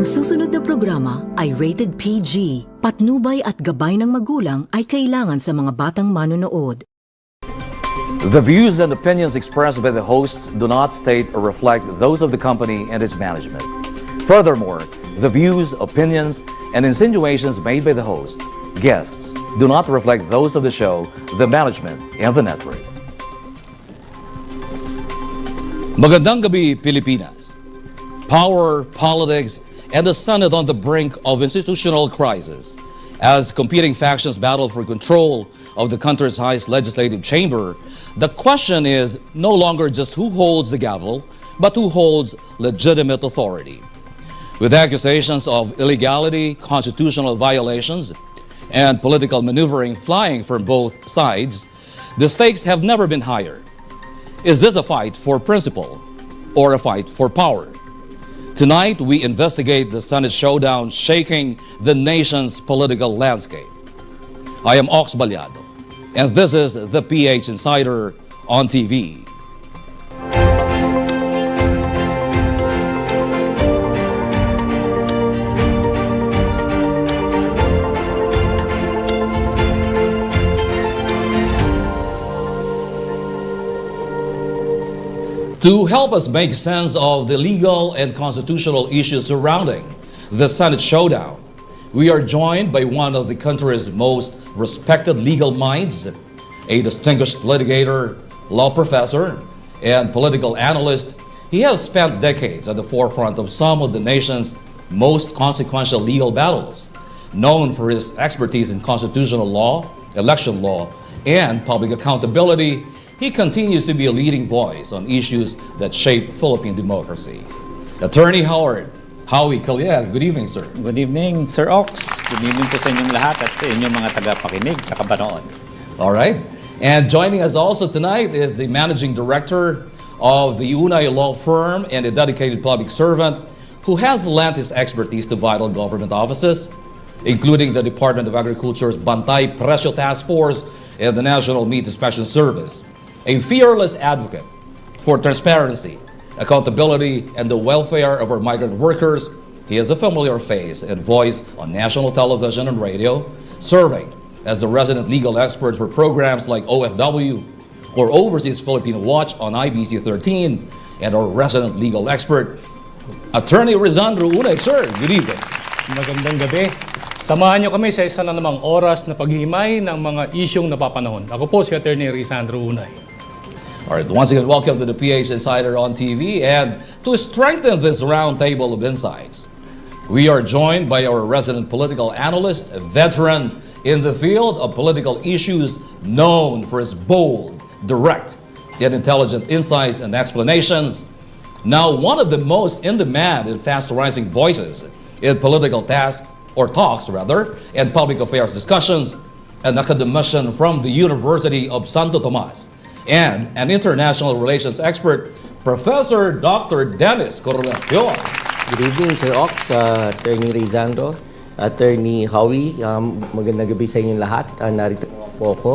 Ang susunod na programa ay rated PG. Patnubay at gabay ng magulang ay kailangan sa mga batang manonood. The views and opinions expressed by the hosts do not state or reflect those of the company and its management. Furthermore, the views, opinions, and insinuations made by the host, guests, do not reflect those of the show, the management, and the network. Magandang gabi, Pilipinas. Power, politics, and the Senate on the brink of institutional crisis as competing factions battle for control of the country's highest legislative chamber. The question is no longer just who holds the gavel, but who holds legitimate authority. With accusations of illegality, constitutional violations, and political maneuvering flying from both sides, the stakes have never been higher. Is this a fight for principle or a fight for power? Tonight, we investigate the Senate showdown shaking the nation's political landscape. I am Ox Balyado, and this is the PH Insider on TV. To help us make sense of the legal and constitutional issues surrounding the Senate showdown, we are joined by one of the country's most respected legal minds, a distinguished litigator, law professor, and political analyst. He has spent decades at the forefront of some of the nation's most consequential legal battles. Known for his expertise in constitutional law, election law, and public accountability, he continues to be a leading voice on issues that shape Philippine democracy. Attorney Howard Howie Caliel, good evening, sir. Good evening, Sir Ox. Good evening po sa inyong lahat at sa inyong mga tagapakinig, kakapanood. All right. And joining us also tonight is the Managing Director of the Unay Law Firm and a dedicated public servant who has lent his expertise to vital government offices, including the Department of Agriculture's Bantay Presyo Task Force and the National Meat Inspection Service. A fearless advocate for transparency, accountability, and the welfare of our migrant workers, he is a familiar face and voice on national television and radio, serving as the resident legal expert for programs like OFW or Overseas Filipino Watch on IBC 13, and our resident legal expert, Attorney Rizandro Unay. Sir, good evening. Magandang gabi. Samahan niyo kami sa isa na namang oras na paghimay ng mga isyong napapanahon. Ako po si Attorney Rizandro Unay. All right, once again, welcome to the PH Insider on TV. And to strengthen this round table of insights, we are joined by our resident political analyst, a veteran in the field of political issues, known for his bold, direct, yet intelligent insights and explanations. Now, one of the most in-demand and fast-rising voices in political talks, and public affairs discussions, an academician from the University of Santo Tomas, and an international relations expert, Professor Dr. Dennis Correlacion. Good evening, Sir Ox, Attorney Rizandro, Attorney Howie. Magandang gabi sa inyong lahat. Narito po ako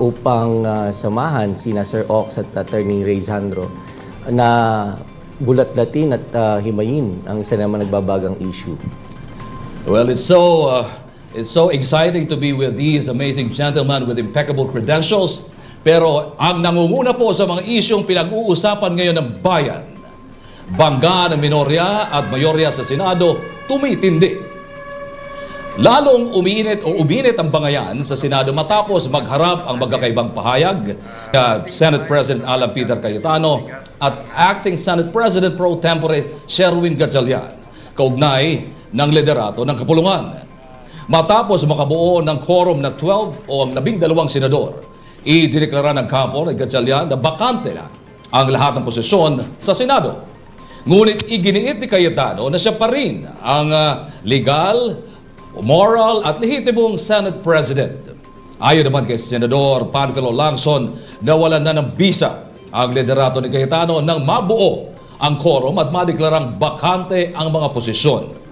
upang samahan sina Sir Ox at Attorney Rizandro na bulat-latin at himayin ang isa naman nagbabagang issue. Well, it's so exciting to be with these amazing gentlemen with impeccable credentials. Pero ang nangunguna po sa mga isyong pinag-uusapan ngayon ng bayan, bangga ng minorya at mayorya sa Senado, tumitindi. Lalong umiinit ang bangayan sa Senado matapos magharap ang magkakaibang pahayag Senate President Alan Peter Cayetano at Acting Senate President Pro Tempore Sherwin Gatchalian kaugnay ng liderato ng kapulungan. Matapos makabuo ng quorum ng 12 o ang 12 senador, idineklara ng kampo ng Gatchalian na bakante na ang lahat ng posisyon sa Senado. Ngunit iginiit ni Cayetano na siya pa rin ang legal, moral at lehitimong Senate President. Ayon naman kay Senador Panfilo Lacson, nawalan na ng bisa ang liderato ni Cayetano nang mabuo ang quorum at madeklarang bakante ang mga posisyon.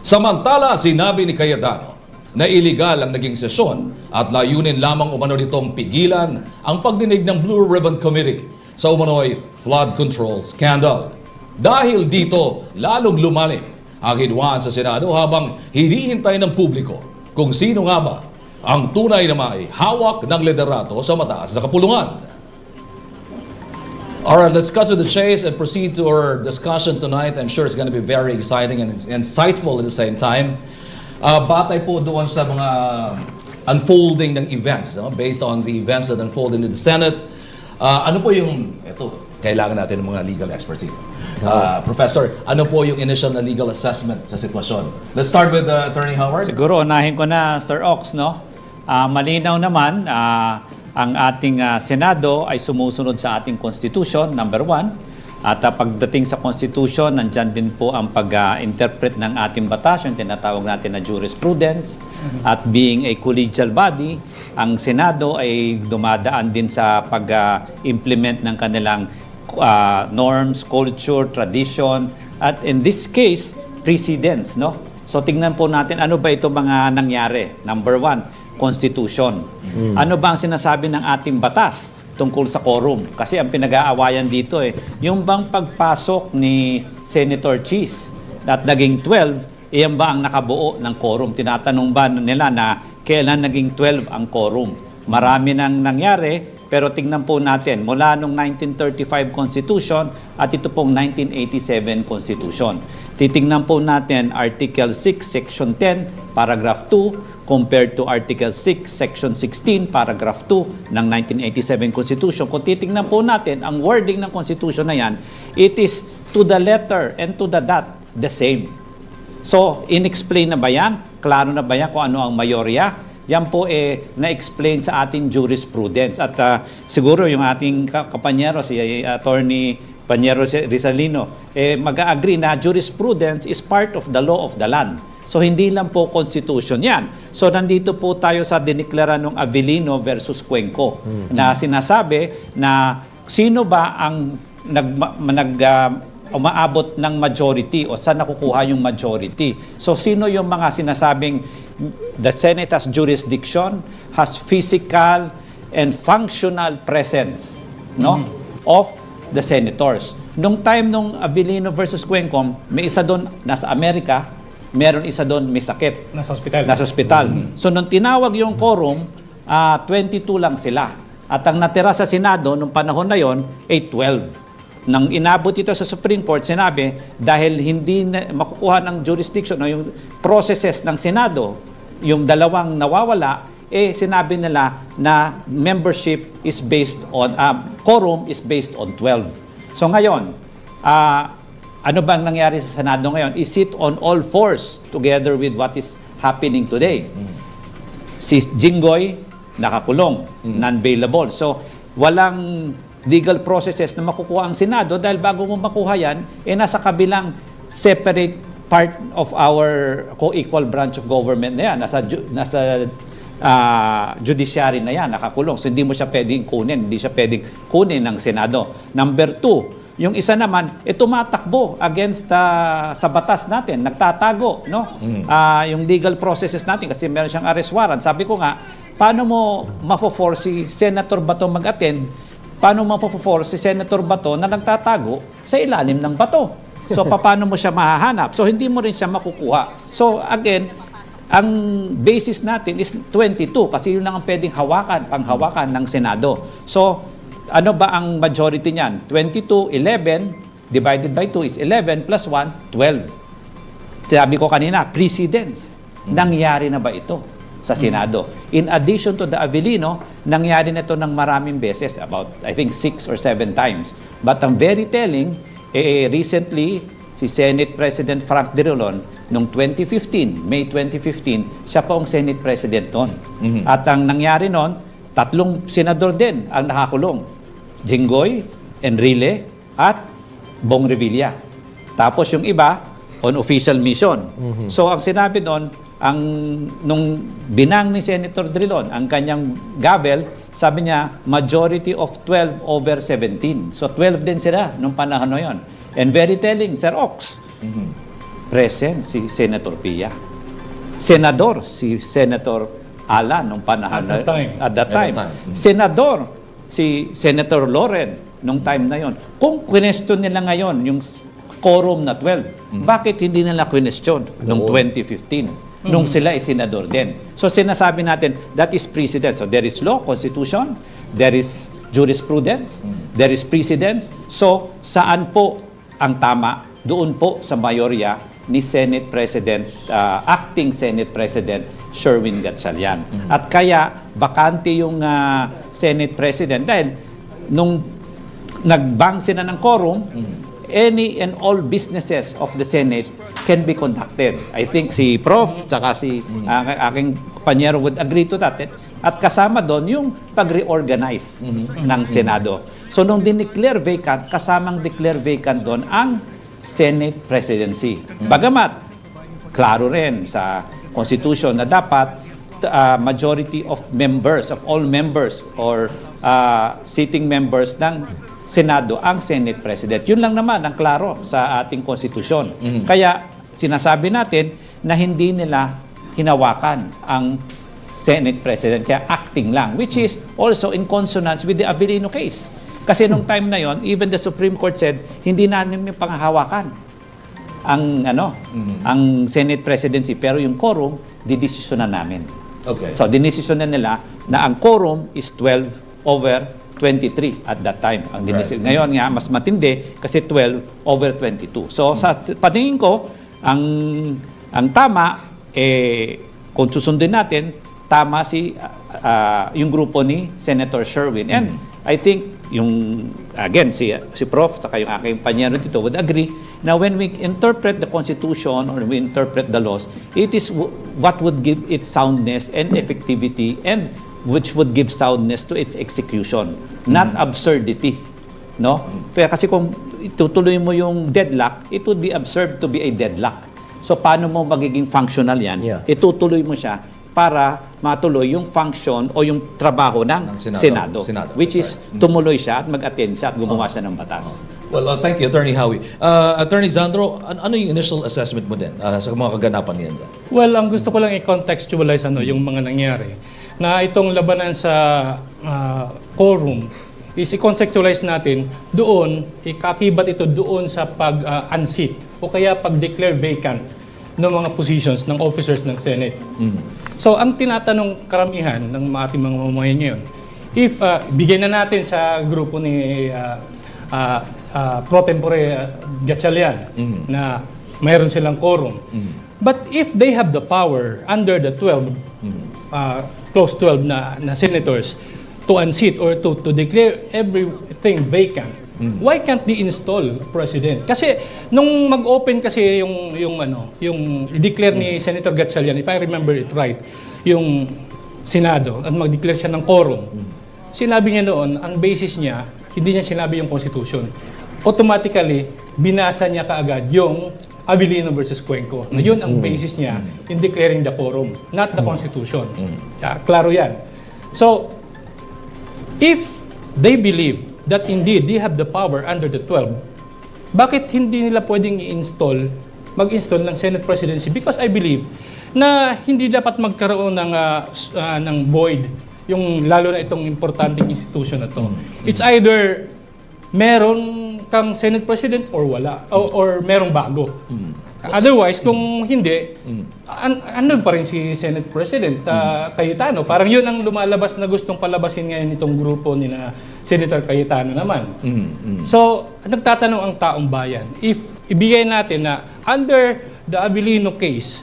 Samantala, sinabi ni Cayetano na iligal ang naging sesyon at layunin lamang umano nitong pigilan ang pagdinig ng Blue Ribbon Committee sa umano'y flood control scandal. Dahil dito, lalong lumalim ang hidwaan sa Senado habang hinihintay ng publiko kung sino nga ba ang tunay na may hawak ng liderato sa mataas na kapulungan. Alright, let's cut to the chase and proceed to our discussion tonight. I'm sure it's going to be very exciting and insightful at the same time. Batay po doon sa mga unfolding ng events, no? Based on the events that unfolded in the Senate. Ano po yung, ito, kailangan natin ng mga legal experts dito. Professor, ano po yung initial na legal assessment sa sitwasyon? Let's start with Attorney Howard. Siguro unahin ko na, Sir Ox, no? Malinaw naman, ang ating Senado ay sumusunod sa ating Constitution, number one. At pagdating sa Constitution, nandyan din po ang pag-interpret ng ating batas, yung tinatawag natin na jurisprudence. At being a collegial body, ang Senado ay dumadaan din sa pag-implement ng kanilang norms, culture, tradition, at in this case, precedents, no? So tingnan po natin ano ba ito mga nangyari. Number one, Constitution. Ano ba ang sinasabi ng ating batas tungkol sa quorum? Kasi ang pinag-aawayan dito yung bang pagpasok ni Senator Cheese at naging 12, iyan ba ang nakabuo ng quorum? Tinatanong ba nila na kailan naging 12 ang quorum? Marami nang nangyari, pero tingnan po natin, mula noong 1935 Constitution at ito pong 1987 Constitution. Titingnan po natin Article 6, Section 10, Paragraph 2, compared to Article 6, Section 16, Paragraph 2 ng 1987 Constitution. Kung titingnan po natin, ang wording ng Constitution na yan, it is to the letter and to the dot, the same. So, in-explain na ba yan? Klaro na ba yan kung ano ang mayorya? Yan po na-explain sa ating jurisprudence. At siguro yung ating kapanyero, si Attorney Panyero Rizalino, mag-agree na jurisprudence is part of the law of the land. So hindi lang po constitution yan. So nandito po tayo sa diniklara ng Avellino versus Cuenco na sinasabi na sino ba ang umaabot ng majority o saan nakukuha yung majority. So sino yung mga sinasabing the Senate has jurisdiction, has physical and functional presence, no, of the senators. Nung time nung Avellino versus Cuenco, may isa doon nasa Amerika, meron isa doon may sakit. Nasa ospital. Nasa ospital. So nung tinawag yung quorum, 22 lang sila. At ang natira sa Senado nung panahon na yon ay 12. Nang inabot ito sa Supreme Court, sinabi dahil hindi makukuha ng jurisdiction o yung processes ng Senado, yung dalawang nawawala, sinabi nila na membership is based on, quorum is based on 12. So ngayon, ano bang nangyari sa Senado ngayon? Is it on all fours together with what is happening today? Si Jinggoy, nakakulong, non-bailable. So, walang legal processes na makukuha ang Senado dahil bago mo makuha yan, nasa kabilang separate part of our co-equal branch of government na yan. Nasa judiciary na yan, nakakulong. So, hindi mo siya pwedeng kunin. Hindi siya pwedeng kunin ng Senado. Number two, yung isa naman, tumatakbo against sa batas natin, nagtatago, no? Yung legal processes natin kasi meron siyang arrest warrant. Sabi ko nga, paano mo mafo-force si Senator Bato mag-attend? Paano mo mafo-force si Senator Bato na nagtatago sa ilalim ng bato? So, paano mo siya mahahanap? So, hindi mo rin siya makukuha. So, again, ang basis natin is 22 kasi yun lang ang pwedeng panghawakan ng Senado. So, ano ba ang majority niyan? 22, 11, divided by 2 is 11, plus 1, 12. Sabi ko kanina, precedence. Nangyari na ba ito sa Senado? In addition to the Avellino, nangyari na ito ng maraming beses, about, I think, 6 or 7 times. But ang very telling, recently, si Senate President Frank De Rolon, noong 2015, May 2015, siya pa ang Senate President noon. At ang nangyari noon, 3 senador din ang nakakulong. Jinggoy, Enrile, at Bong Revilla. Tapos yung iba, on official mission. So ang sinabi doon, nung binang ni Senator Drilon, ang kanyang gavel, sabi niya, majority of 12 over 17. So 12 din sila nung panahon na yun. And very telling, Sir Ox, present si Senator Pia. Senador, si Senator Ala nung panahon at that time. Senador, si Senator Loren nung time na yon. Kung question nila ngayon yung quorum na 12. Bakit hindi nila question noong 2015? Nung sila ay senador din. So sinasabi natin, that is precedent. So there is law, constitution, there is jurisprudence, there is precedence. So saan po ang tama? Doon po sa mayorya ni Senate President, Acting Senate President Sherwin Gatchalian. At kaya bakante yung Senate President dahil nung nagbang sila ng quorum, any and all businesses of the Senate can be conducted. I think si Prof. Tsaka si aking panyero would agree to that. At kasama doon yung pag-reorganize ng Senado. So nung dineclare vacant, kasamang declare vacant doon ang Senate presidency. Bagamat, klaro rin sa Constitution na dapat majority of members, of all members or sitting members ng Senado ang Senate President. Yun lang naman ang klaro sa ating konstitusyon. Kaya sinasabi natin na hindi nila hinawakan ang Senate President, kaya acting lang, which is also in consonance with the Avellino case. Kasi nung time na yon, even the Supreme Court said, hindi namin may panghahawakan ang Senate Presidency, pero yung quorum, didesisyonan namin. Okay. So, dinesisyonan nila na ang quorum is 12 over 23 at that time. Ngayon nga, mas matindi kasi 12 over 22. So, sa patingin ko, ang tama, kung susundin natin, tama yung grupo ni Senator Sherwin. And I think, again, si Prof. Saka yung aking panyero dito would agree na when we interpret the Constitution or we interpret the laws, it is what would give it soundness and effectivity and which would give soundness to its execution, not absurdity. No? Pero kasi kung itutuloy mo yung deadlock, it would be absurd to be a deadlock. So paano mo magiging functional yan? Yeah. Itutuloy mo siya para matuloy yung function o yung trabaho ng Senado. Which is tumuloy siya at mag-attend siya at gumawa siya ng batas. Well, thank you, Attorney Howie. Attorney Zandro, ano yung initial assessment mo din sa mga kaganapan niyan? Well, ang gusto ko lang i-contextualize yung mga nangyari. Na itong labanan sa quorum is i-contextualize natin doon, ikakibat ito doon sa pag-unseat o kaya pag-declare vacant ng mga positions ng officers ng Senate. So, ang tinatanong karamihan ng ating mga mamamayan ngayon, if bigyan na natin sa grupo ni Pro Tempore Gatchalian na mayroon silang quorum. But if they have the power under the 12, close 12 na senators to unseat or to declare everything vacant, why can't they install president? Kasi nung mag-open kasi yung i-declare ni Senator Gatchalian, if I remember it right, yung Senado at mag-declare siya ng quorum. Sinabi niya noon, ang basis niya, hindi niya sinabi yung Constitution. Automatically, binasa niya kaagad yung Avellino versus Cuenco. Na yun ang basis niya in declaring the quorum, not the Constitution. Klaro yan. So, if they believe that indeed they have the power under the 12, bakit hindi nila pwedeng mag-install ng Senate presidency? Because I believe na hindi dapat magkaroon ng void lalo na itong importanteng institution na to. It's either meron kang Senate President or wala, or merong bago. Otherwise, kung hindi, andun pa rin si Senate President Cayetano. Parang yun ang lumalabas na gustong palabasin ngayon itong grupo ni na Senator Cayetano naman. So, nagtatanong ang taong bayan, if ibigay natin na under the Avellino case,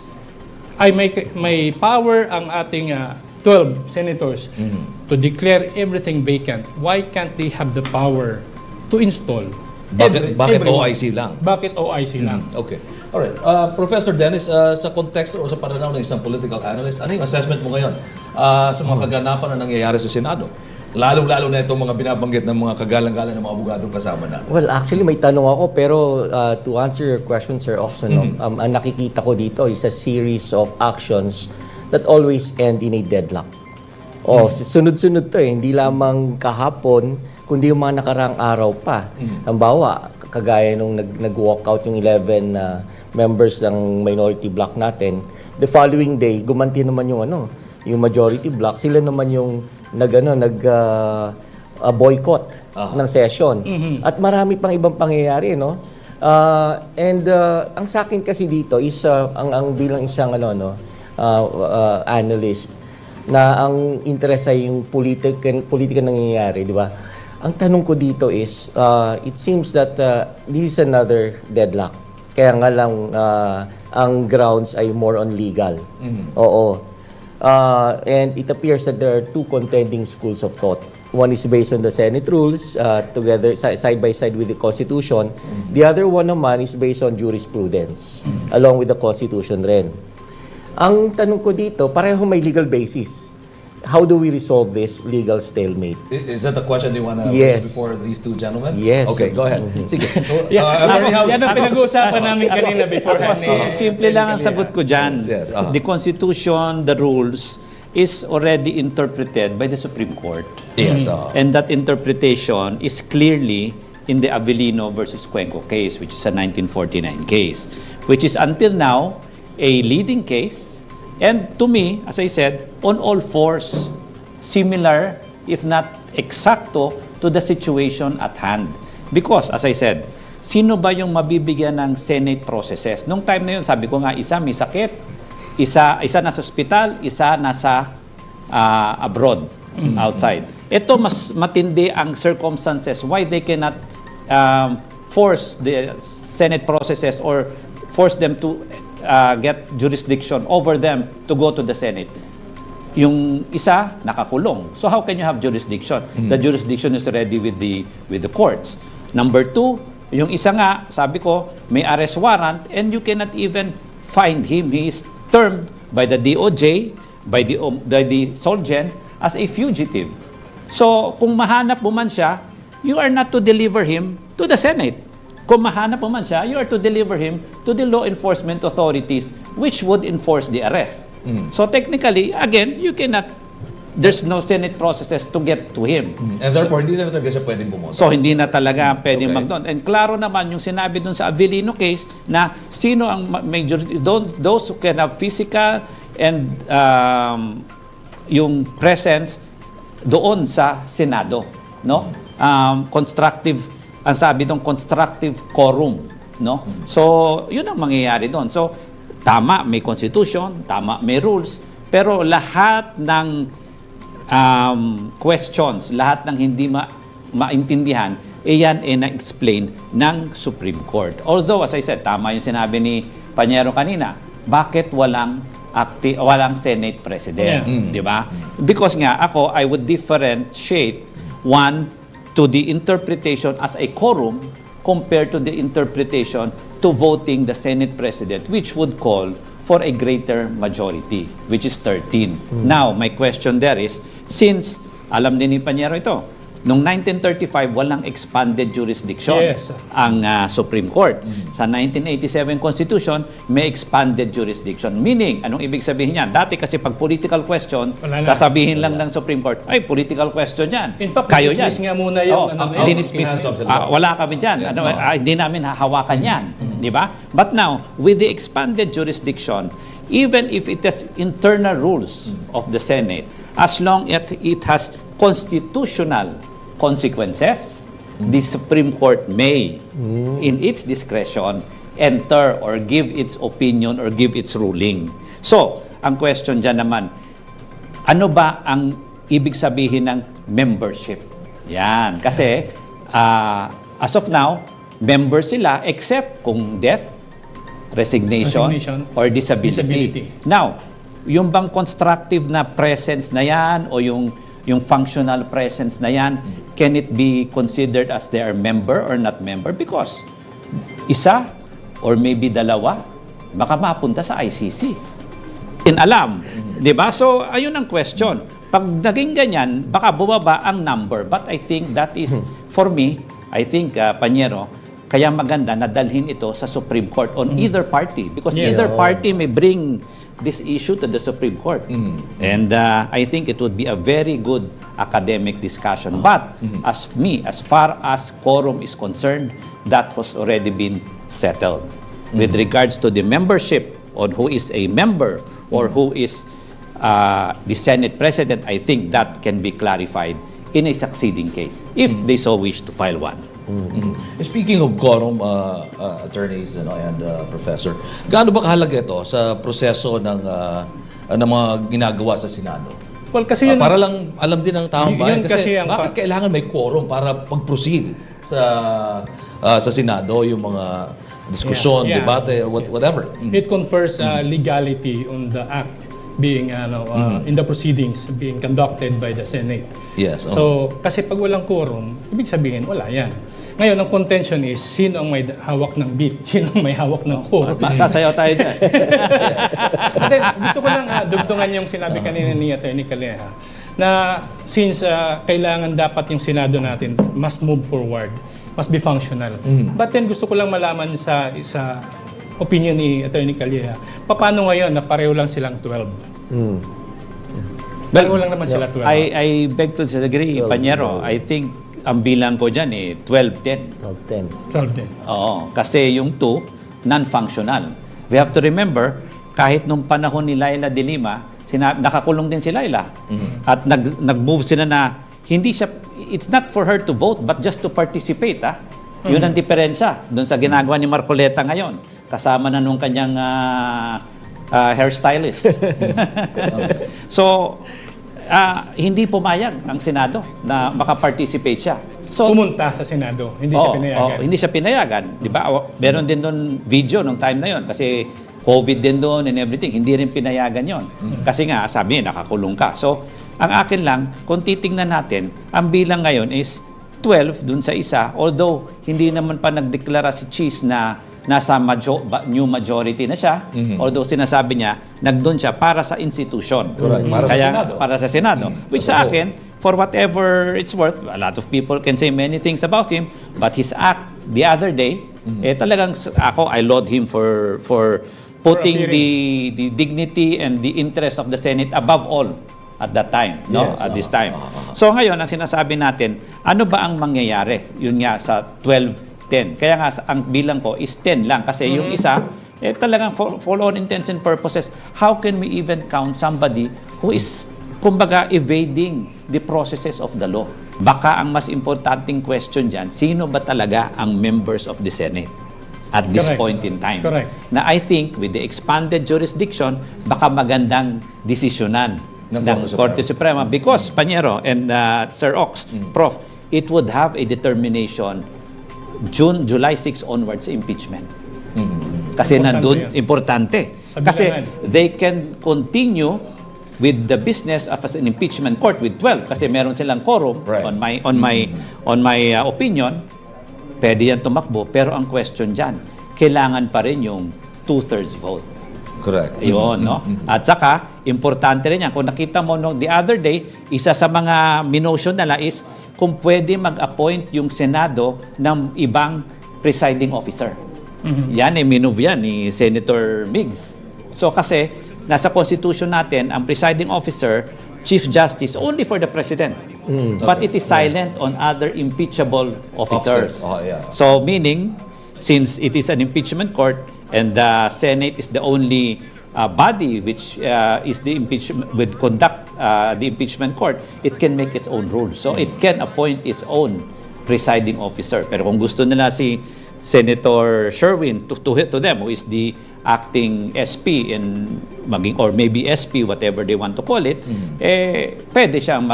ay may power ang ating 12 senators to declare everything vacant, why can't they have the power to install? Bakit everyone? OIC lang? Bakit OIC lang? Okay. Alright. Professor Dennis, sa konteksto o sa pananaw ng isang political analyst, ano yung assessment mo ngayon sa mga kaganapan na nangyayari sa Senado? Lalo-lalo na itong mga binabanggit ng mga kagalang-galang ng mga abogadong kasama natin. Well, actually may tanong ako pero to answer your question, Sir Oxon, ang nakikita ko dito is a series of actions that always end in a deadlock. Sunod-sunod to hindi lamang kahapon, kundi yung mga nakaraang araw pa. Halimbawa, kagaya nung nag-walkout yung 11 members ng minority bloc natin, the following day, gumanti naman yung majority bloc, sila naman yung boycott ng session. At marami pang ibang pangyayari, no? Ang sa akin kasi dito is ang bilang isang analyst na ang interest ay yung politika nangyayari, di ba? Ang tanong ko dito is it seems that this is another deadlock. Kaya nga lang ang grounds ay more on legal. Oo. And it appears that there are two contending schools of thought. One is based on the Senate rules, together side by side with the Constitution. The other one naman is based on jurisprudence, along with the Constitution rin. Ang tanong ko dito, pareho may legal basis. How do we resolve this legal stalemate? Is that the question you want to Yes. raise before these two gentlemen? Yes. Okay, go ahead. Sige. Yan, Attorney Howie. yan ang pinag-uusapan namin kanina before. Simple lang ang sagot ko dyan. Yes, The Constitution, the rules, is already interpreted by the Supreme Court. Yes. And that interpretation is clearly in the Avellino versus Cuenco case, which is a 1949 case, which is until now a leading case. And to me, as I said, on all fours, similar, if not exacto, to the situation at hand. Because, as I said, sino ba yung mabibigyan ng Senate processes? Nung time na yun, sabi ko nga, isa may sakit, isa nasa hospital, isa nasa abroad, outside. Ito, mas matindi ang circumstances why they cannot force the Senate processes or force them to get jurisdiction over them to go to the Senate. Yung isa, nakakulong. So how can you have jurisdiction? The jurisdiction is already with the courts. Number two, yung isa nga, sabi ko, may arrest warrant and you cannot even find him. He is termed by the DOJ, by the Solgen, as a fugitive. So kung mahanap mo man siya, you are not to deliver him to the Senate. Kung mahanap mo man siya, you are to deliver him to the law enforcement authorities which would enforce the arrest. So technically, again, you cannot, there's no Senate processes to get to him. And therefore, hindi na talaga siya pwedeng bumoto. So hindi na talaga pwedeng Okay. mag-doon. And klaro naman yung sinabi doon sa Avellino case na sino ang major, those who can have physical and yung presence doon sa Senado, no? Constructive, ang sabi doon, constructive quorum, no? So, yun ang mangyayari doon. So, tama, may constitution, tama, may rules, pero lahat ng questions, lahat ng hindi maintindihan, yan na-explain ng Supreme Court. Although, as I said, tama yung sinabi ni Panyero kanina, bakit walang Senate President? Di ba? Because nga, ako, I would differentiate one to the interpretation as a quorum compared to the interpretation to voting the Senate President, which would call for a greater majority, which is 13. Now, my question there is, since, alam din ni Panyero ito, noong 1935, walang expanded jurisdiction Yes. ang Supreme Court. Sa 1987 Constitution, may expanded jurisdiction. Meaning, anong ibig sabihin niyan? Dati kasi pag political question, Wala na. sasabihin lang ng Supreme Court, ay, political question yan. In fact, Kayo dismiss yan. nga muna yung dinismiss. hands off sila. Wala kami dyan. Hindi namin hahawakan yan. Di ba? But now, with the expanded jurisdiction, even if it has internal rules of the Senate, as long as it has constitutional consequences, the Supreme Court may, in its discretion, enter or give its opinion or give its ruling. So, ang question dyan naman, ano ba ang ibig sabihin ng membership? Yan. Kasi, as of now, members sila except kung death, resignation, or disability. Now, yung bang constructive na presence na yan o yung functional presence na yan, can it be considered as they are member or not member? Because isa or maybe dalawa, baka mapunta sa ICC. Alam, di ba? So, ayun ang question. Pag naging ganyan, baka bumaba ang number. But I think that is, for me, I think, Panyero, kaya maganda na dalhin ito sa Supreme Court on either party. Because either party may bring this issue to the Supreme Court. And I think it would be a very good academic discussion. But as far as quorum is concerned, that has already been settled. With regards to the membership on who is a member or who is the Senate President, I think that can be clarified in a succeeding case, if they so wish to file one. Speaking of quorum, attorneys and Professor, gaano ba kahalaga ito sa proseso ng mga ginagawa sa Senado? Well, kasi yun, Para lang alam din ng taong bayan yun kasi kasi ang bakit kailangan may quorum para pag-proceed sa Senado yung mga diskusyon, Yeah. debate, or whatever. it confers legality on the act being in the proceedings being conducted by the Senate. Yes. So, kasi pag walang quorum, ibig sabihin wala yan. Ngayon, ang contention is sino ang may hawak ng beat, sino ang may hawak ng quorum. Masasayaw tayo dyan. But then, gusto ko lang dugtungan yung sinabi kanina ni Atty. Calleja na since kailangan dapat yung Senado natin must move forward, must be functional. But then gusto ko lang malaman sa opinion ni Atty. Calleja, paano ngayon na pareho lang silang 12? Pareho lang naman sila 12. I beg to disagree, Panyero. I think ang bilang ko dyan 12-10. 10. 12 din. Oo, kasi yung 2, non-functional. We have to remember, kahit nung panahon ni Laila de Lima, nakakulong din si Laila. At nag-move sila na hindi siya, it's not for her to vote, but just to participate. Yun ang diferensya doon sa ginagawa ni Marcoleta ngayon. Kasama na nung kanyang hairstylist. So, hindi pumayag ang Senado na makaparticipate siya. So, Pumunta sa Senado, hindi siya pinayagan. hindi siya pinayagan. Di ba? Meron din doon video nung time na yon kasi COVID din doon and everything. Hindi rin pinayagan yon. Kasi nga, sabi niya, nakakulong ka. So, ang akin lang, kung titingnan natin, ang bilang ngayon is 12 dun sa isa. Although, hindi naman pa nagdeklara si Cheese na nasa new majority na siya. Although sinasabi niya, nagdoon siya para sa institution. Correct. Para sa Senado. Para sa Senado. Which sa akin, for whatever it's worth, a lot of people can say many things about him, but his act the other day, talagang ako, I laud him for putting the dignity and the interest of the Senate above all at that time, no? Yes, At this time. So ngayon, ang sinasabi natin, ano ba ang mangyayari? Yun nga sa 12-10. Kaya nga ang bilang ko is 10 lang kasi yung isa talagang for all intents and purposes, how can we even count somebody who is kumbaga evading the processes of the law? Baka ang mas importanting question dyan, sino ba talaga ang members of the Senate at this Correct. point in time? Correct. Na I think with the expanded jurisdiction, baka magandang desisyonan ng Korte Suprema. Because, Panyero and Sir Ox, Prof, it would have a determination July 6 onwards impeachment. Kasi nandun, importante. Sa Kasi bilangan. they can continue with the business of as an impeachment court with 12 kasi meron silang quorum. Right. On my opinion, pwede yan tumakbo, pero ang question dyan, kailangan pa rin yung 2/3 vote. Correct. Yun, no? At saka, importante rin yan. Kung nakita mo no, the other day, isa sa mga minotion nila is kung pwede mag-appoint yung Senado ng ibang presiding officer. Yan, minove yan ni Senator Migs. So kasi, nasa Constitution natin, ang presiding officer, Chief Justice, only for the President. But it is silent on other impeachable officers. Oh, yeah. So meaning, since it is an impeachment court and the Senate is the only body which is the impeachment would conduct the impeachment court, it can make its own rules. So it can appoint its own presiding officer. Pero kung gusto nila si Senator Sherwin to them, who is the acting SP or maybe SP, whatever they want to call it, pwede siyang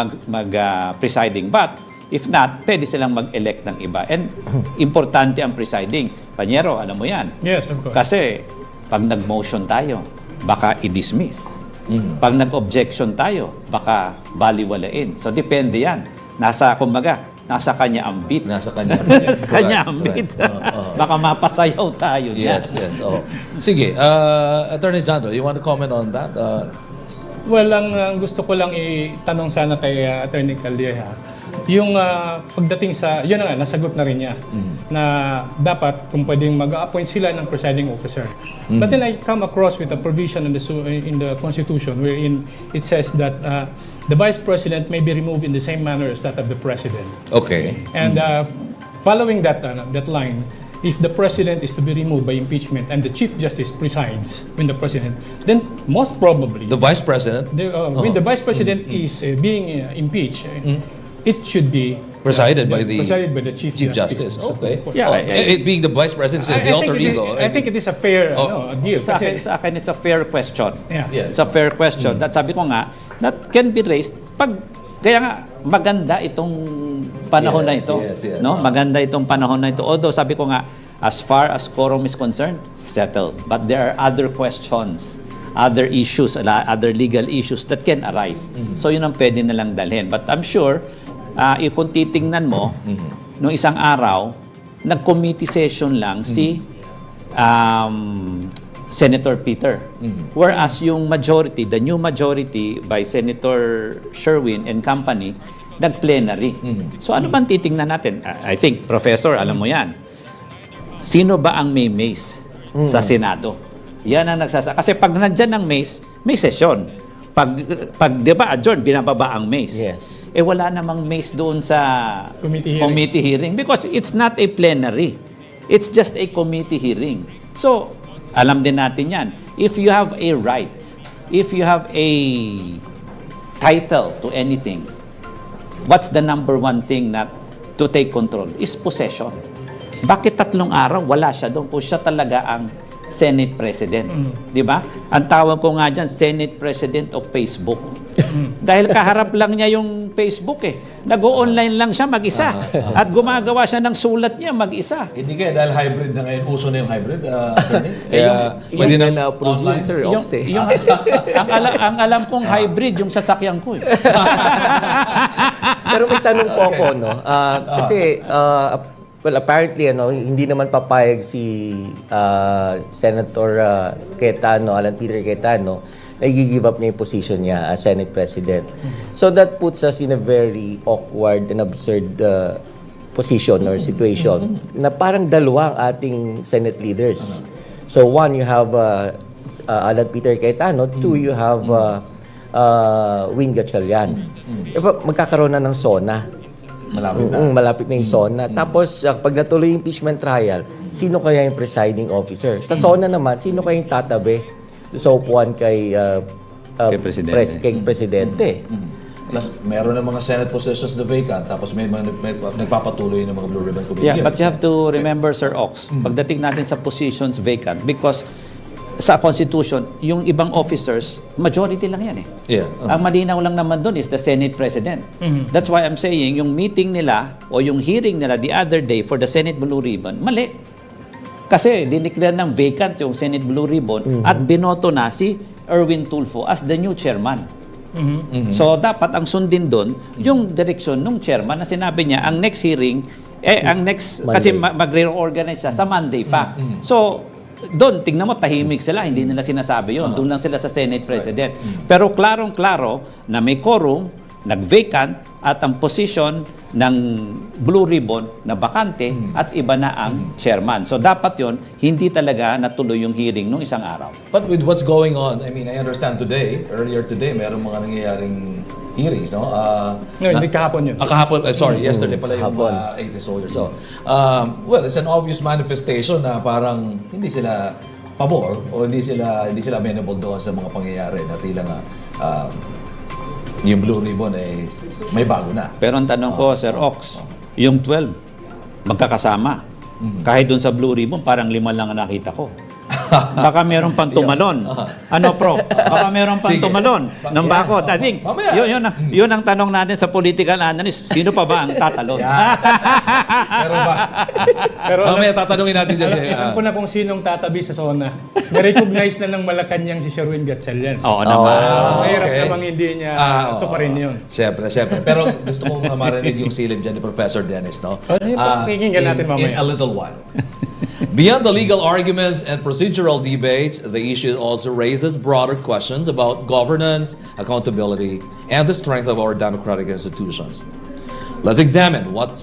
presiding. But if not, pwede silang mag-elect ng iba. And importante ang presiding. Panyero, alam mo yan. Yes, of course. Kasi pag nag-motion tayo, baka i-dismiss. Pag nag-objection tayo, baka baliwalain. So depende yan. Nasa kanya ang beat. Nasa kanya. Kanya ang beat. Baka mapasayaw tayo dyan. Yes. Oh. Sige, Attorney Sandro, you want to comment on that? Well, ang gusto ko lang itanong sana kay Atty. Calleja, yung pagdating sa, yun na nga, nasagot na rin niya, na dapat kung pwedeng mag-appoint sila ng presiding officer. But then I come across with a provision in the Constitution wherein it says that the Vice President may be removed in the same manner as that of the President. Okay. And following that line, if the President is to be removed by impeachment and the Chief Justice presides when the President, then most probably The Vice President? when the Vice President is being impeached, it should be Presided by the Chief Chief Justice. Justice. Okay. Yeah, Oh, I- it being the Vice President is the alter ego. I think it is a fair deal. Sa akin, Kasi, sa akin, it's a fair question. yeah. Yeah. It's a fair question. That sabi ko nga, that can be raised kaya nga maganda itong panahon na Yes, ito. yes, yes. No? Maganda itong panahon na ito. Although sabi ko nga, as far as quorum is concerned, settled. But there are other questions, other issues, other legal issues that can arise. So yun ang pwede nalang dalhin. But I'm sure, kung titingnan mo, nung isang araw, nag-committee session lang si Senator Peter. Whereas yung majority, the new majority by Senator Sherwin and company, nag-plenary. So ano bang titingnan natin? I think, Professor, alam mo yan. Sino ba ang may mace sa Senado? Yan ang Kasi pag nandyan ang mace, may sesyon. Pag di ba, adjourn, binababa ang mace. Yes. Wala namang mace doon sa Committee hearing because it's not a plenary. It's just a committee hearing. So, alam din natin yan. If you have a right, if you have a title to anything, what's the number one thing to take control? Is possession. Bakit 3 araw wala siya doon kung siya talaga ang Senate President? Di ba? Ang tawag ko nga dyan, Senate President of Facebook. Dahil kaharap lang niya yung Facebook eh. Nag-o-online lang siya mag-isa. At gumagawa siya ng sulat niya mag-isa. Hindi kaya dahil hybrid na ngayon, uso na yung hybrid. Pwede na na-approve yun, Sir Yung, Ox, eh. ang alam kong hybrid yung sasakyan ko eh. Pero may tanong po ako, no? Kasi, well, apparently, hindi naman papayag si Senator Cayetano, Alan Peter Cayetano, na i-give up niya yung position niya as Senate President. So that puts us in a very awkward and absurd position or situation na parang dalawa ang ating Senate leaders. So one, you have Alan Peter Cayetano. Two, you have Win Gatchalian. Magkakaroon na ng SONA. Malapit na yung SONA. Tapos, pag natuloy yung impeachment trial, sino kaya yung presiding officer? Sa SONA naman, sino kaya yung tatabi sa upuan kay Presidente. kay Presidente? Plus, meron ng mga Senate positions na vacant, tapos may nagpapatuloy ng mga Blue Ribbon Committee. Yeah, but you have to remember, Sir Ox, pagdating natin sa positions vacant, because sa Constitution, yung ibang officers, majority lang yan eh. Yeah. Ang malinaw lang naman doon is the Senate President. That's why I'm saying, yung meeting nila o yung hearing nila the other day for the Senate Blue Ribbon, mali. Kasi dineclare ng vacant yung Senate Blue Ribbon at binoto na si Erwin Tulfo as the new chairman. So dapat ang sundin doon yung direksyon ng chairman na sinabi niya ang next hearing ang next Monday. kasi magre-organize siya sa Monday pa. So doon tingnan mo tahimik sila, hindi nila sinasabi yon. Doon lang sila sa Senate President. Pero klarong-klaro na may quorum, nag-vacant at ang position ng Blue Ribbon na bakante at iba na ang chairman. So dapat yon hindi talaga natuloy yung hearing nung isang araw. But with what's going on, I mean, I understand earlier today, meron mga nangyayaring hearings, no? No, hindi kahapon yun. Kahapon, sorry, yesterday pala yung 80 soldiers. So, well, it's an obvious manifestation na parang hindi sila pabor o hindi sila amenable doon sa mga pangyayari na tila nga yung Blue Ribbon ay may bago na. Pero ang tanong ko, Sir Ox, yung 12, magkakasama. Kahit dun sa Blue Ribbon, parang 5 lang ang nakita ko. Baka meron pang tumalon. Ano, Prof? Baka meron pang Sige. tumalon ng bakot. I think, Mamaya. yun ang tanong natin sa political analyst. Sino pa ba ang tatalon? Meron ba? Pero Mamaya tatanungin natin dyan siya. alam ko na kung sinong tatabi sa SONA. Na-recognize na ng Malacanang si Sherwin Gatchalian. Oo naman. Mahirap okay. namang hindi niya ito pa rin yun. Siyempre. Pero gusto ko marinig yung silip dyan ni Professor Dennis, no? Sige po, pakinggan natin mamaya. In a little while. Beyond the legal arguments and procedural debates, the issue also raises broader questions about governance, accountability, and the strength of our democratic institutions. Let's examine what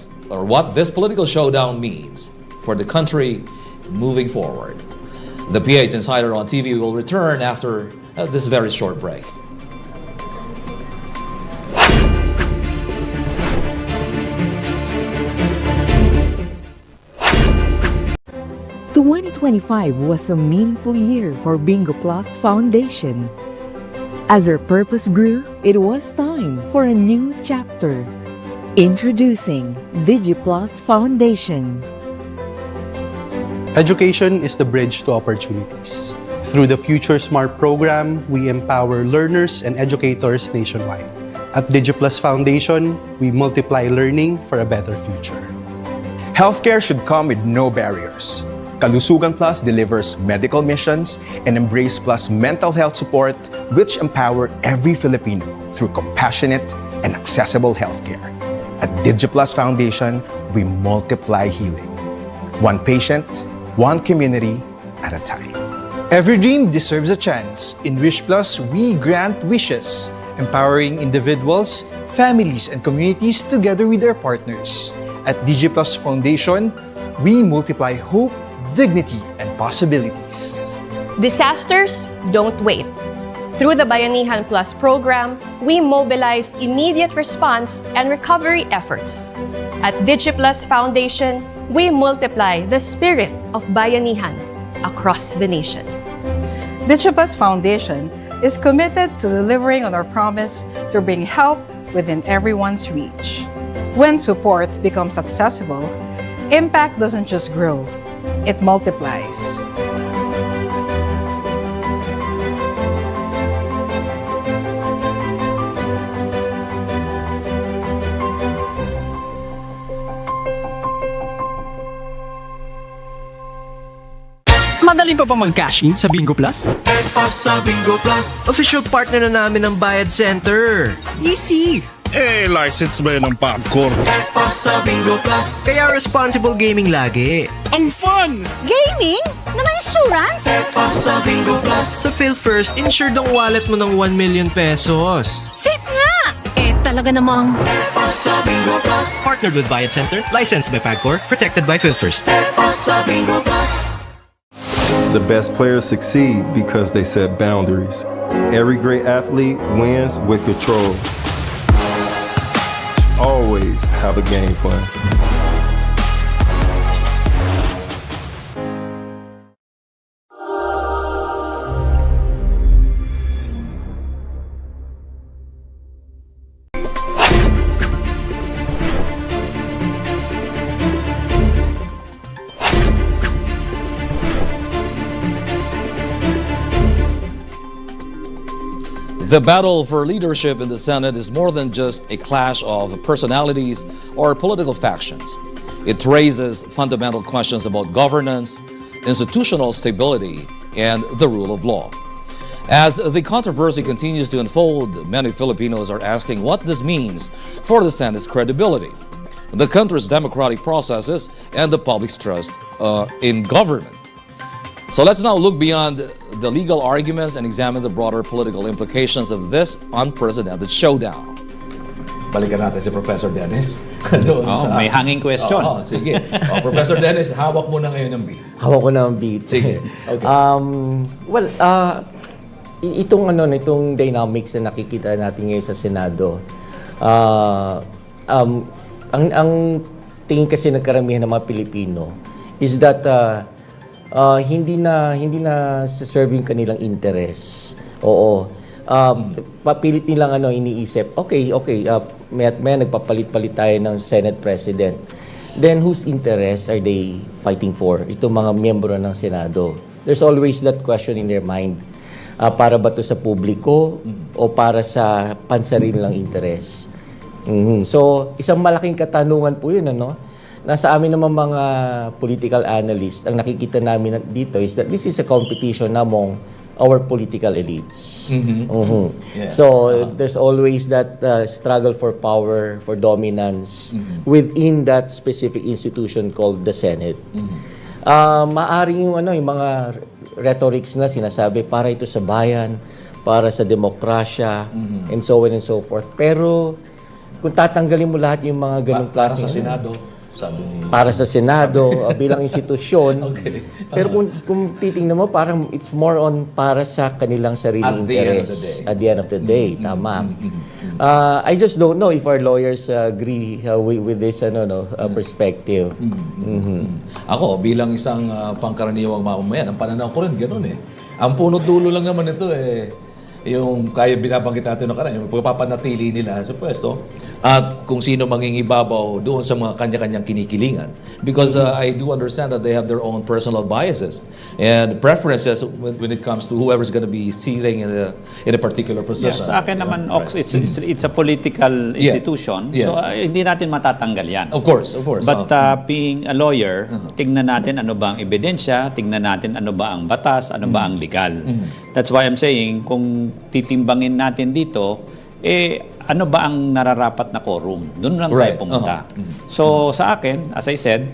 this political showdown means for the country moving forward. The PH Insider on TV will return after this very short break. 2025 was a meaningful year for Bingo Plus Foundation. As our purpose grew, it was time for a new chapter. Introducing DigiPlus Foundation. Education is the bridge to opportunities. Through the Future Smart program, we empower learners and educators nationwide. At DigiPlus Foundation, we multiply learning for a better future. Healthcare should come with no barriers. Kalusugan Plus delivers medical missions, and Embrace Plus mental health support, which empower every Filipino through compassionate and accessible healthcare. At DigiPlus Foundation, we multiply healing. One patient, one community at a time. Every dream deserves a chance. In Wish Plus, we grant wishes, empowering individuals, families, and communities together with their partners. At DigiPlus Foundation, we multiply hope, dignity, and possibilities. Disasters don't wait. Through the Bayanihan Plus program, we mobilize immediate response and recovery efforts. At DigiPlus Foundation, we multiply the spirit of Bayanihan across the nation. DigiPlus Foundation is committed to delivering on our promise to bring help within everyone's reach. When support becomes accessible, impact doesn't just grow, it multiplies. Madaling pa mag-cash in sa Bingo Plus? Sa Bingo Plus. Official partner na namin ng Bayad Center. Easy! License ba yun ng Pagcor? Sa Bingo Plus. Kaya responsible gaming lagi. Ang fun! Gaming? Na may insurance? Sa Bingo Plus. Sa PhilFirst, insured ang wallet mo ng 1 million pesos. Safe nga! Talaga namang... Sa Bingo Plus. Partnered with Bayad Center, licensed by Pagcor, protected by PhilFirst. Sa Bingo Plus. The best players succeed because they set boundaries. Every great athlete wins with control. Always have a game plan. The battle for leadership in the Senate is more than just a clash of personalities or political factions. It raises fundamental questions about governance, institutional stability, and the rule of law. As the controversy continues to unfold, many Filipinos are asking what this means for the Senate's credibility, the country's democratic processes, and the public's trust in government. So let's now look beyond the legal arguments and examine the broader political implications of this unprecedented showdown. Balikan natin si Professor Dennis. May hanging question. Sige. Professor Dennis, hawak mo na ngayon ang beat. Hawak ko na ang beat. Sige. Okay. Itong dynamics na nakikita natin ngayon sa Senado, ang tingin kasi ng karamihan ng mga Pilipino is that hindi na serving kanilang interest. Oo. Papilit nilang iniisip, okay, may nagpapalit-palit tayo ng Senate President. Then whose interests are they fighting for? Itong mga miyembro ng Senado. There's always that question in their mind. Para ba to sa publiko o para sa pansarili lang interest? So, isang malaking katanungan po yun, Nasa amin naman mga political analysts, ang nakikita namin dito is that this is a competition among our political elites. Yeah. So there's always that struggle for power, for dominance within that specific institution called the Senate. Maaring yung mga rhetorics na sinasabi para ito sa bayan, para sa demokrasya, and so on and so forth. Pero kung tatanggalin mo lahat yung mga ganung klase para sa Senado, sabi ni... Para sa Senado bilang institusyon. Okay. Pero kung titingnan mo, parang it's more on para sa kanilang sariling interest. At the end of the day. Tama. I just don't know if our lawyers agree with this perspective. Ako, bilang isang pangkaraniwang mamamayan, ang pananaw ko rin gano'n eh. Ang punot dulo lang naman ito yung kaya binabanggit natin yung pagpapanatili nila sa pwesto at kung sino mangingibabaw doon sa mga kanya-kanyang kinikilingan. Because I do understand that they have their own personal biases and preferences when it comes to whoever's going to be sitting in a particular position. Yes, sa akin naman, Ox, it's a political institution. Yes. So hindi natin matatanggal yan. Of course. But being a lawyer, tignan natin ano ba ang ebidensya, tignan natin ano ba ang batas, ano ba ang legal. That's why I'm saying, kung titimbangin natin dito, ano ba ang nararapat na quorum? Doon lang tayo pumunta. So sa akin, as I said,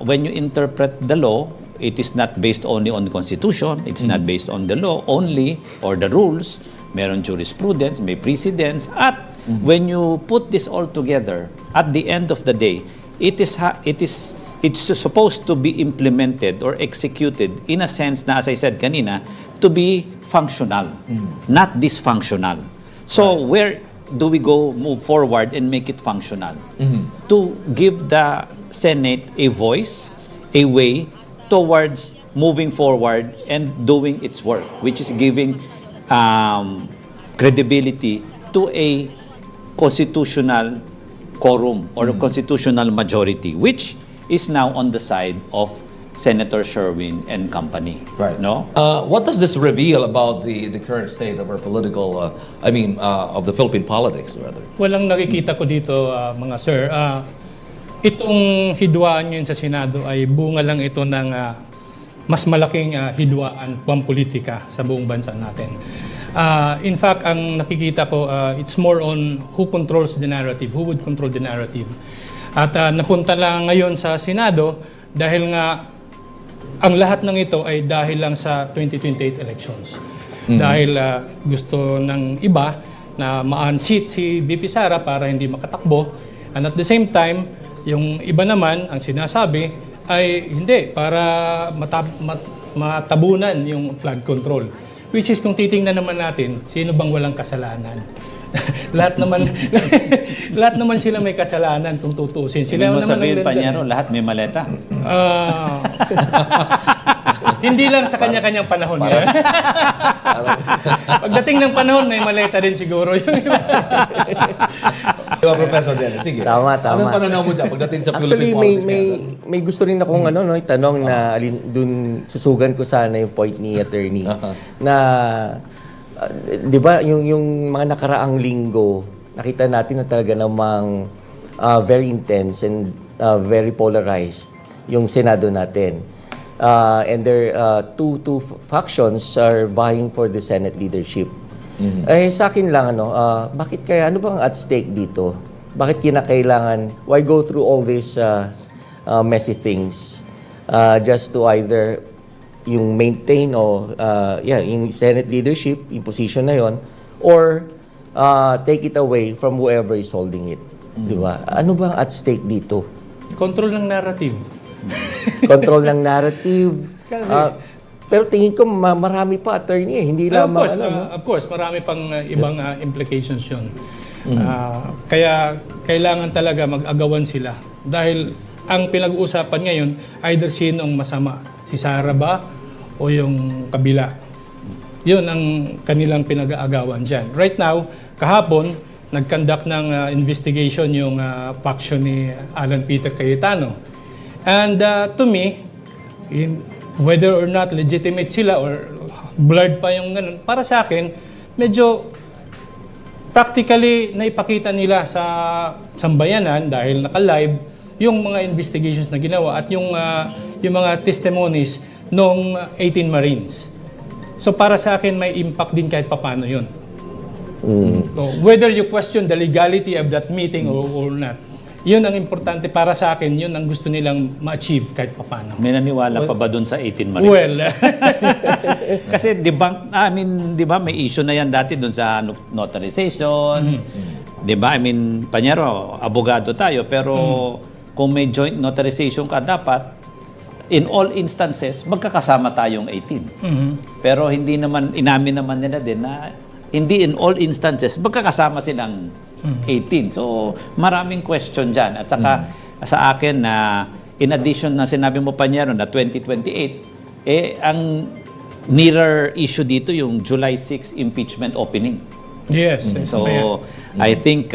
when you interpret the law, it is not based only on the Constitution, it is not based on the law only or the rules. Meron jurisprudence, may precedents, at when you put this all together, at the end of the day, it's supposed to be implemented or executed in a sense na, as I said kanina, to be functional, not dysfunctional. So where do we move forward and make it functional? To give the Senate a voice, a way towards moving forward and doing its work, which is giving credibility to a constitutional quorum or constitutional majority, which is now on the side of Senator Sherwin and company. Right. No? What does this reveal about the current state of our political, of the Philippine politics, rather? Walang nakikita ko dito, mga sir. Itong hidwaan ngayon sa Senado ay bunga lang ito ng mas malaking hidwaan pampolitika sa buong bansa natin. In fact, ang nakikita ko, it's more on who controls the narrative, who would control the narrative. At napunta lang ngayon sa Senado dahil nga ang lahat ng ito ay dahil lang sa 2028 elections. Dahil gusto ng iba na ma-unseat si BP Sara para hindi makatakbo. And at the same time, yung iba naman, ang sinasabi ay hindi, para matabunan yung flood control. Which is kung titingnan naman natin, sino bang walang kasalanan? lahat naman sila may kasalanan kung tutusin. Sila Hindi mo naman sabihin, Panyero, lahat may maleta? Hindi lang sa kanya-kanyang panahon. Pagdating ng panahon, may maleta din siguro. Diba, Professor Dennis? Sige. Tama. Anong pananaw mo dyan pagdating sa Actually, Philippine politics? may gusto rin akong itanong na dun susugan ko sana yung point ni attorney na di ba yung mga nakaraang linggo nakita natin na talaga namang very intense and very polarized yung Senado natin. And there two factions are vying for the Senate leadership. Sa akin lang bakit kaya ano bang at stake dito? Bakit kinakailangan why go through all these messy things just to either yung maintain o yung Senate leadership, yung position na yon, or take it away from whoever is holding it. Di ba? Ano bang at stake dito? Control ng narrative. Control ng narrative. Pero tingin ko marami pa, attorney, hindi lamang Of course, marami pang ibang implications yun. Kaya kailangan talaga mag-agawan sila. Dahil ang pinag-uusapan ngayon, either sinong masama, si Sara ba o yung kabila. Yun ang kanilang pinag-aagawan dyan. Right now, kahapon, nag-conduct ng investigation yung faction ni Alan Peter Cayetano. And to me, whether or not legitimate sila or blurred pa yung ganun, para sa akin, medyo practically naipakita nila sa sambayanan dahil naka-live yung mga investigations na ginawa at yung mga testimonies ng 18 Marines. So para sa akin, may impact din kahit papano yun. So, whether you question the legality of that meeting or not, yun ang importante para sa akin, yun ang gusto nilang ma-achieve kahit papano. May naniwala pa ba doon sa 18 Marines? Well, kasi di ba may issue na yan dati doon sa notarization. Di ba? Panyero, abogado tayo, pero kung may joint notarization ka, dapat in all instances, magkakasama tayong 18. Pero hindi naman, inamin naman nila din na hindi in all instances, magkakasama silang 18. So, maraming question dyan. At saka, sa akin na, in addition na sinabi mo pa niya na 2028, ang nearer issue dito yung July 6 impeachment opening. Yes. So, I think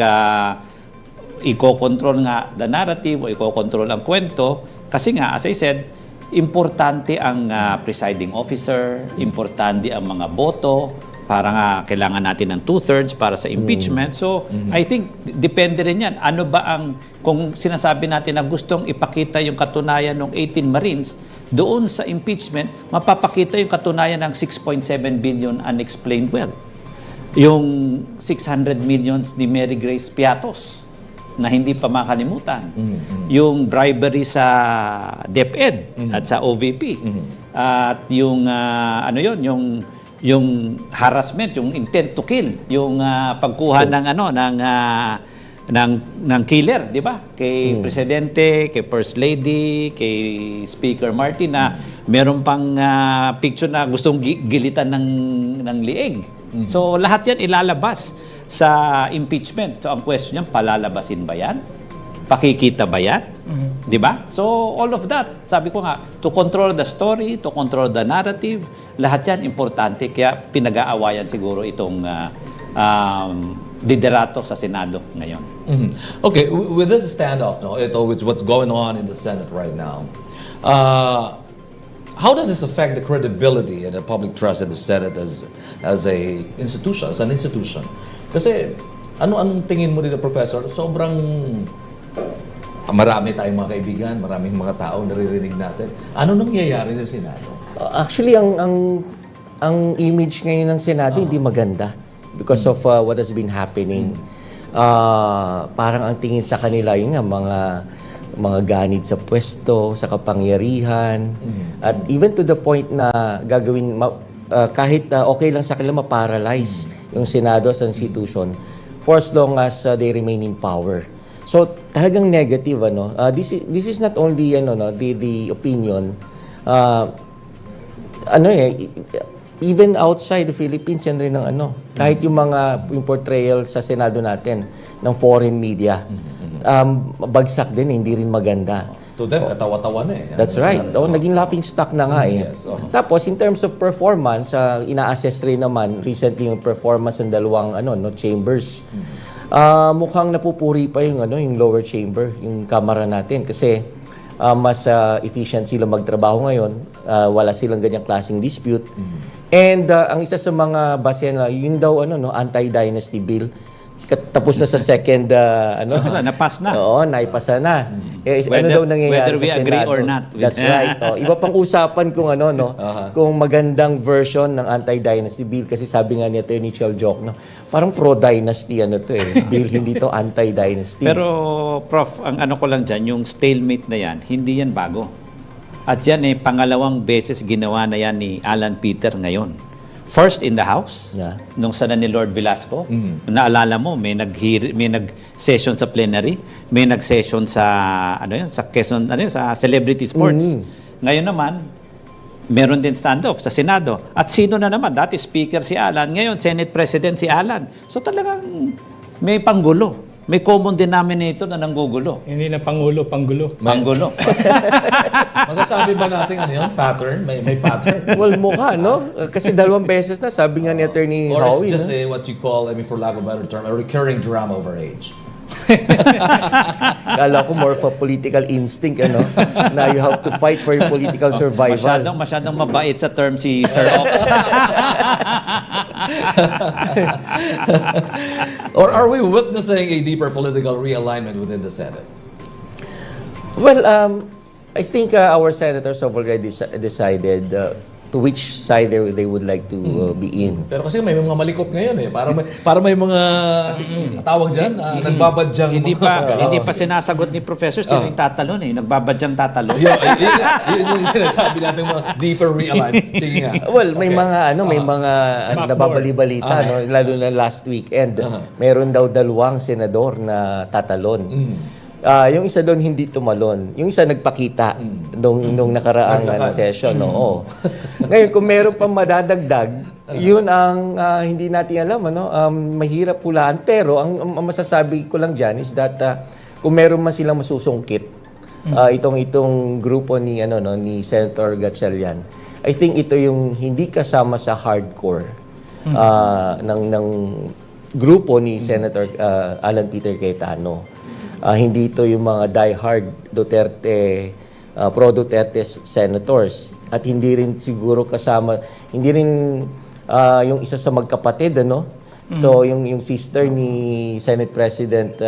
iko-control nga the narrative o iko-control ang kwento kasi nga, as I said, importante ang presiding officer, importante ang mga boto, para nga kailangan natin ng 2/3 para sa impeachment. So, I think depende rin yan. Ano ba ang, kung sinasabi natin na gustong ipakita yung katunayan ng 18 Marines, doon sa impeachment, mapapakita yung katunayan ng 6.7 billion unexplained wealth. Yung 600 millions ni Mary Grace Piatos na hindi pa makalimutan. Yung bribery sa DepEd at sa OVP. At yung, ano yun, yung harassment, yung intent to kill, yung pagkuha ng killer, di ba? Kay Presidente, kay First Lady, kay Speaker Martin na meron pang picture na gustong gilitan ng liig. So lahat yan ilalabas sa impeachment. So ang question niyan, palalabasin ba yan? Pakikita ba yan? Di ba? So all of that, sabi ko nga, to control the story, to control the narrative, lahat yan importante. Kaya pinag-aawayan siguro itong liderato sa Senado ngayon. Okay, with this standoff, no, with what's going on in the Senate right now, how does this affect the credibility and the public trust in the Senate as a institution, as an institution? Kasi anong tingin mo dito, Professor? Sobrang marami tayong mga kaibigan, maraming mga tao naririnig natin. Ano nangyayari sa Senado? Actually, ang image ngayon ng Senado hindi maganda because of what has been happening. Parang ang tingin sa kanila yung mga ganid sa pwesto, sa kapangyarihan, at even to the point na gagawin kahit okay lang sa kanila ma-paralyze yung Senado as an institution for as long as they remain in power. So talagang negative this is not only the opinion even outside the Philippines yan rin ng kahit yung yung portrayal sa Senado natin ng foreign media bagsak din, hindi rin maganda. To them, katawa-tawa na That's right. Naging laughing stock na nga Yes. Tapos in terms of performance, ina-assess rin naman recently yung performance ng dalawang chambers. Mukhang napupuri pa yung lower chamber, yung kamara natin kasi mas efficient sila magtrabaho ngayon. Wala silang ganyang klaseng dispute. And ang isa sa mga basehan yun daw anti-dynasty bill. Tapos na sa second napas na. Oo, naipasa na. Ano daw nangyayari whether we sa agree Senado? or not. That's right. Iba pang usapan kung kung magandang version ng anti-dynasty bill kasi sabi nga ni Attorney Chel Jokno, parang pro-dynasty bill, hindi to anti-dynasty. Pero Prof, ang ko lang dyan, yung stalemate na yan, hindi yan bago. At yan pangalawang beses ginawa na yan ni Alan Peter ngayon. First in the House, nung sana ni Lord Velasco. Naalala mo, may nag-session sa plenary, may nag-session sa sa Quezon, sa celebrity sports. Ngayon naman, meron din standoff sa Senado. At sino na naman? Dati Speaker si Alan, ngayon Senate President si Alan. So talagang may panggulo. May common denominator na nanggugulo. Hindi na Pangulo, Panggulo. Panggulo. Masasabi ba natin pattern? May pattern? Well, mukha, Kasi dalawang beses na, sabi nga ni Attorney Or Howie. it's just what you call, for lack of a better term, a recurring drama over age. Kala ko more of a political instinct, na you have to fight for your political survival. Masyadong mabait sa term si Sir Ox. Or are we witnessing a deeper political realignment within the Senate? Well, I think our senators have already decided to which side they would like to be in. Pero kasi may mga malikot ngayon para may mga tawag diyan, nagbabadyang hindi pa sinasagot ni Professor sino yung tatalon nagbabadyang tatalon. Yun yung sinasabi natin mga deeper realignment. Sige nga. Well, may mga may mga nababali-balita lalo na last weekend. Meron daw dalawang senador na tatalon. Yung isa doon hindi tumalon. Yung isa nagpakita nung nakaraang session. Ngayon, kung meron pang madadagdag, yun ang hindi natin alam. Mahirap hulaan. Pero ang masasabi ko lang dyan is that kung meron man silang masusungkit, itong grupo ni Senator Gatchalian, I think ito yung hindi kasama sa hardcore ng grupo ni Senator Alan Peter Cayetano. Hindi ito yung mga diehard Duterte, pro-Duterte senators. At hindi rin siguro kasama, hindi rin yung isa sa magkapatid, ano? So, yung sister ni Senate President,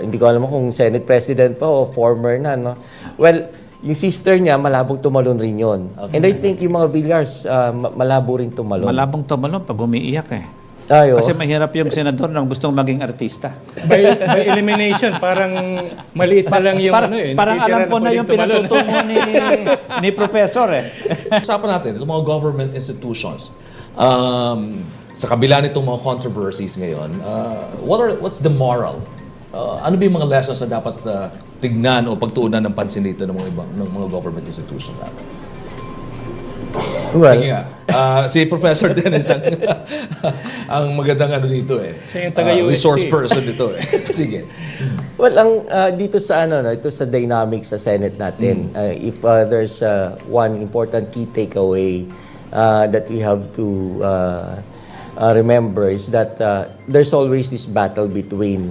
hindi ko alam kung Senate President pa o former na, no? Well, yung sister niya, malabong tumalon rin yun. And I think yung mga Villars, malabo rin tumalon. Malabong tumalon pag umiiyak eh. Ayo. Kasi mahirap yung senador na gustong maging artista. By elimination, parang maliit na lang yung Parang alam ko na yung pinatutungo ni Professor eh. Usapan natin, itong mga government institutions. Sa kabila nitong mga controversies ngayon, what's the moral? Ano ba yung mga lessons na dapat tignan o pagtuunan ng pansin dito ng mga government institutions natin? Well, sige nga. Si Professor Dennis ang magandang ano dito eh. Siya yung taga-UST. Resource person dito eh. Sige. Well, dito sa ito sa dynamics sa Senate natin, if there's one important key takeaway that we have to remember is that there's always this battle between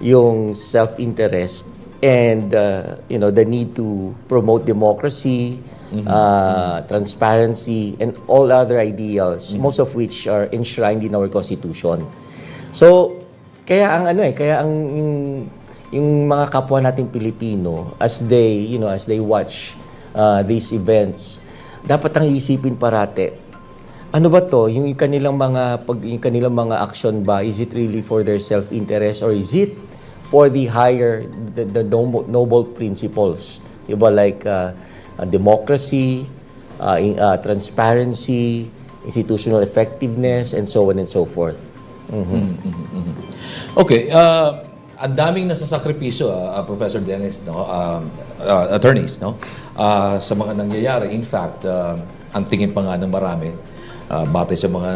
yung self-interest and the need to promote democracy, transparency, and all other ideals, most of which are enshrined in our Constitution. So, kaya ang yung mga kapwa nating Pilipino, as they watch these events, dapat ang iisipin parate, ano ba to? Yung kanilang mga action ba, is it really for their self-interest or is it for the higher, the noble principles? Diba, like democracy, transparency, institutional effectiveness, and so on and so forth. Okay, ang daming nasasakripisyo, Professor Dennis, no? Attorneys, no? Sa mga nangyayari. In fact, ang tingin pa nga ng marami, batay sa mga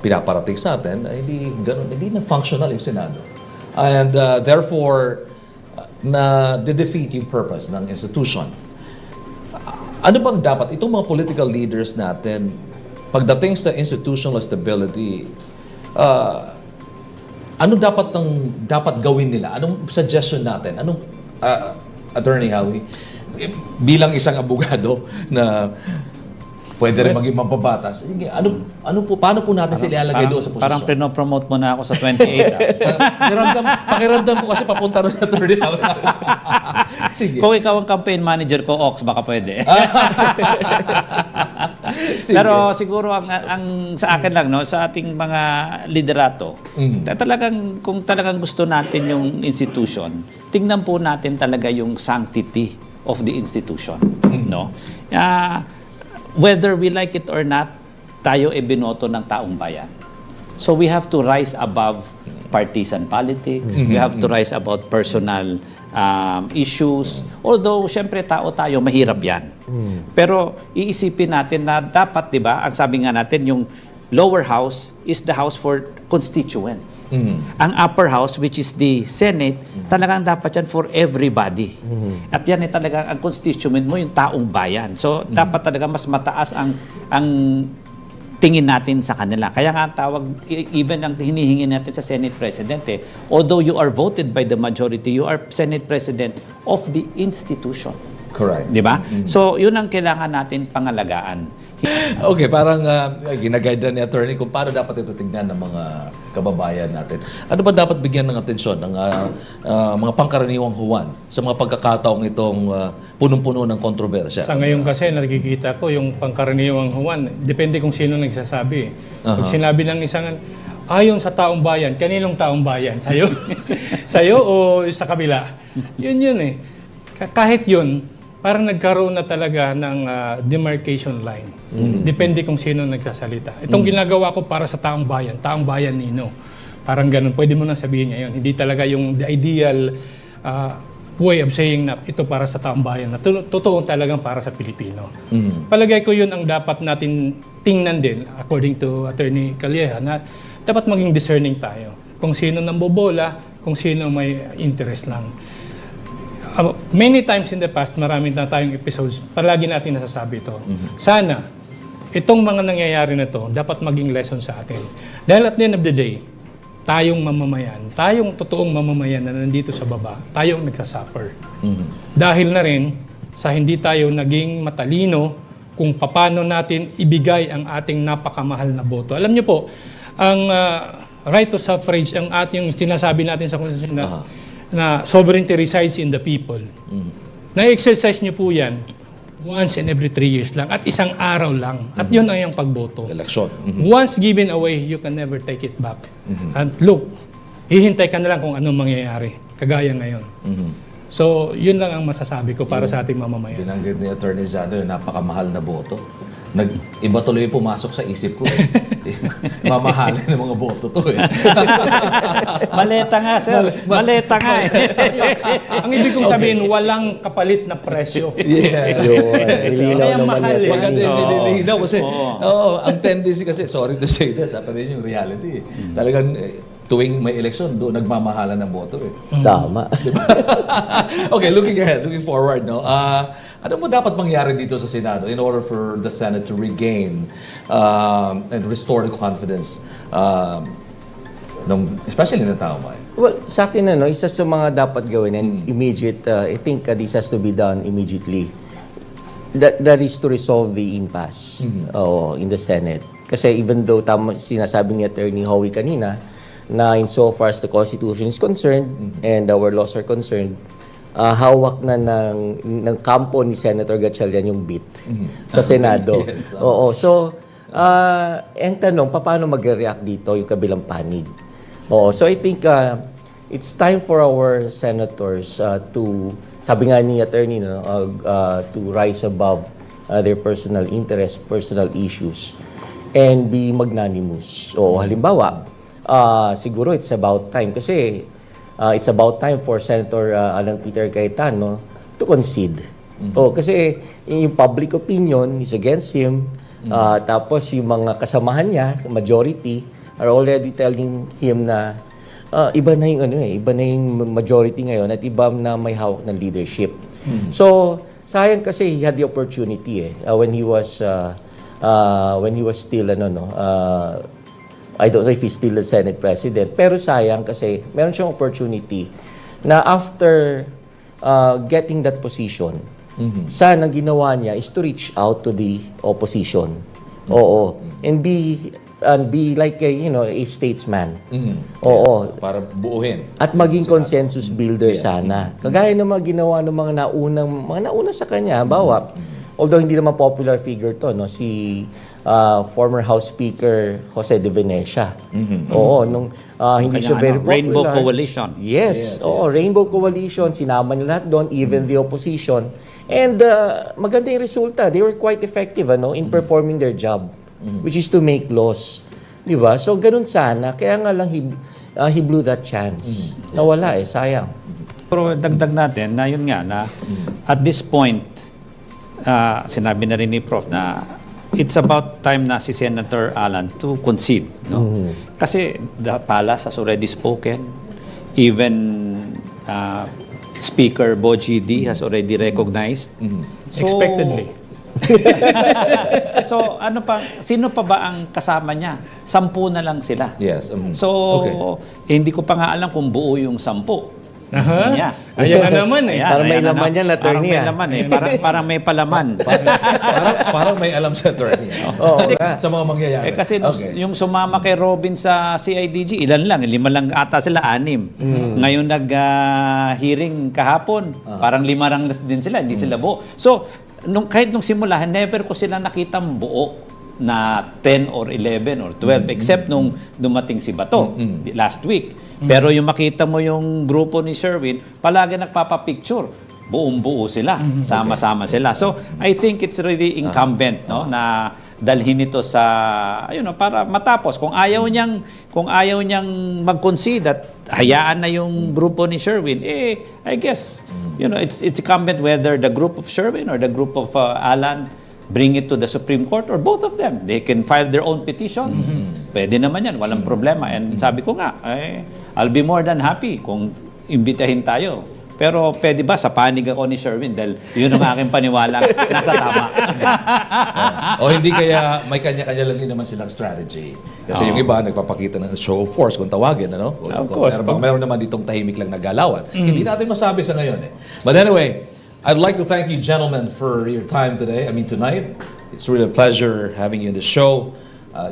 pinaparating sa atin, hindi na functional yung Senado. And therefore, na-defeat yung purpose ng institution. Ano bang dapat, itong mga political leaders natin, pagdating sa institutional stability, ano dapat gawin nila? Anong suggestion natin? Anong, Attorney Howie, bilang isang abogado na pwede rin maging mababatas, paano po natin sila ilalagay doon sa posisyon? Parang pinopromote mo na ako sa 28. Pakiramdam ko kasi papunta rin sa Attorney Howie. Sige. Kung ikaw ang campaign manager ko, Ox, baka pwede. Pero siguro ang sa akin lang, no, sa ating mga liderato, kung talagang gusto natin yung institution, tingnan po natin talaga yung sanctity of the institution, no? Whether we like it or not, tayo e binoto ng taong bayan. So we have to rise above partisan politics. We have to rise above personal issues. Although, syempre, tao tayo, mahirap yan. Pero iisipin natin na dapat, di ba, ang sabi nga natin, yung lower house is the house for constituents. Ang upper house, which is the Senate, talagang dapat yan for everybody. At yan ay talagang ang constituent mo, yung taong bayan. So, dapat talaga mas mataas ang tingin natin sa kanila. Kaya nga tawag, even ang hinihingi natin sa Senate President, although you are voted by the majority, you are Senate President of the institution. Correct. Di ba? So, yun ang kailangan natin pangalagaan. Okay, parang ginaguide ni Attorney kung paano dapat ito tignan ng mga kababayan natin. Ano ba dapat bigyan ng atensyon ng mga pangkaraniwang Juan sa mga pagkakataong itong punong-puno ng kontrobersya? Sa ngayon kasi nakikita ko yung pangkaraniwang Juan, depende kung sino nagsasabi. Pag sinabi ng isang ayon sa taong bayan, kaninong taong bayan? Sa'yo? Sa'yo o sa kabila? Yun eh. Kahit yun, parang nagkaroon na talaga ng demarcation line. Depende kung sino nagsasalita. Itong ginagawa ko para sa taong bayan nino. Parang ganun. Pwede mo nang sabihin niya yun. Hindi talaga yung the ideal way of saying na ito para sa taong bayan. Na totoo talagang para sa Pilipino. Palagay ko yun ang dapat natin tingnan din, according to Attorney Calleja, na dapat maging discerning tayo. Kung sino nambobola, kung sino may interest lang. Many times in the past, marami na tayong episodes, palagi natin nasasabi ito. Sana, itong mga nangyayari na ito, dapat maging lesson sa atin. Dahil at the end of the day, tayong mamamayan, tayong totoong mamamayan na nandito sa baba, tayong nagsasuffer. Dahil na rin sa hindi tayo naging matalino kung paano natin ibigay ang ating napakamahal na boto. Alam niyo po, ang right to suffrage, ang ating sinasabi natin sa Constitution na sovereignty resides in the people. Na-exercise niyo po yan once in every 3 years lang at isang araw lang. At yun ang yung pagboto. Election. Once given away, you can never take it back. And look, hihintay ka na lang kung anong mangyayari. Kagaya ngayon. So, yun lang ang masasabi ko para sa ating mamamayan. Binanggit ni Attorney Zandro, napakamahal na boto. Iba tuloy yung pumasok sa isip ko. Mamahalin ng mga boto to. Maleta nga, sir. Maleta nga. Ang ibig kong sabihin, walang kapalit na presyo. Kaya mahal eh. Maganda yung nililinaw kasi ang tendency kasi, sorry to say this, pero yun yung reality. Talagang tuwing may eleksyon, doon nagmamahalan ng boto eh. Tama. Okay, looking forward, no? Ano mo dapat mangyari dito sa Senado in order for the Senate to regain and restore the confidence especially ng tao bayan? Well, sa akin, isa sa mga dapat gawin and immediate, I think this has to be done immediately. That is to resolve the impasse in the Senate. Kasi even though tama sinasabi ni Attorney Howie kanina, na insofar as the Constitution is concerned and our laws are concerned, hawak na ng kampo ni Senator Gatchalian yung beat sa Senado. Oo. So, ang tanong, paano mag-react dito yung kabilang panig? Oo. So, I think it's time for our senators to, sabi nga ni Attorney, to rise above their personal interests, personal issues, and be magnanimous. O halimbawa, siguro it's about time kasi it's about time for Senator Alan Peter Cayetano to concede. Kasi yung public opinion is against him. Tapos yung mga kasamahan niya, majority, are already telling him na iba na yung majority ngayon at iba na may hawak ng leadership. So, sayang kasi he had the opportunity when he was still I don't know if he's still the Senate President, pero sayang kasi meron siyang opportunity na after getting that position, sana ginawa niya is to reach out to the opposition. And be like a statesman. Para buuhin. At maging consensus builder sana. Kagaya ng mga ginawa ng mga nauna sa kanya, bawa, although hindi naman popular figure to, si former House Speaker Jose de Venecia. Nung hindi siya very popular. Rainbow Coalition. Yes. Rainbow Coalition. Sinama nila lahat doon, even the opposition. And maganda yung resulta. They were quite effective in performing their job, which is to make laws. Di ba? So, ganun sana. Kaya nga lang he blew that chance. Nawala sayang. Pero dagdag natin na yun nga na at this point, sinabi na rin ni Prof na it's about time na si Senator Alan to concede. Kasi the palace has already spoken. Even Speaker Boji D has already recognized. So, Expectedly. So, sino pa ba ang kasama niya? 10 na lang sila. Yes. So, hindi ko pa nga alam kung buo yung 10. Ayan na naman Para may laman yan, Attorney. Parang may laman Parang may palaman. Parang may alam sa Attorney. Sa mga mangyayari. Kasi yung sumama kay Robin sa CIDG, ilan lang? 5 lang ata sila, 6. Ngayon nag-hearing kahapon, parang 5 lang din sila, hindi sila buo. So, kahit nung simula, never ko sila nakitang buo na 10 or 11 or 12 except nung dumating si Bato last week. Pero yung makita mo yung grupo ni Sherwin, palagi nagpapapicture. Buong-buo sila. Sama-sama sila. So, I think it's really incumbent na dalhin ito sa para matapos. Kung ayaw niyang mag-concede at hayaan na yung grupo ni Sherwin, I guess it's incumbent whether the group of Sherwin or the group of Alan bring it to the Supreme Court or both of them. They can file their own petitions. Pwede naman yan, walang problema. And sabi ko nga, I'll be more than happy kung imbitahin tayo Pero pwede ba sa panig ako ni Sherwin dahil yun ang aking paniwala nasa tama. O hindi kaya may kanya-kanya lang din naman silang strategy. Kasi yung iba nagpapakita ng show of force kung tawagin, ano? Of course. Meron naman ditong tahimik lang na galawan. Hindi natin masabi sa ngayon eh. But anyway, I'd like to thank you gentlemen for your time today. I mean tonight. It's really a pleasure having you in the show.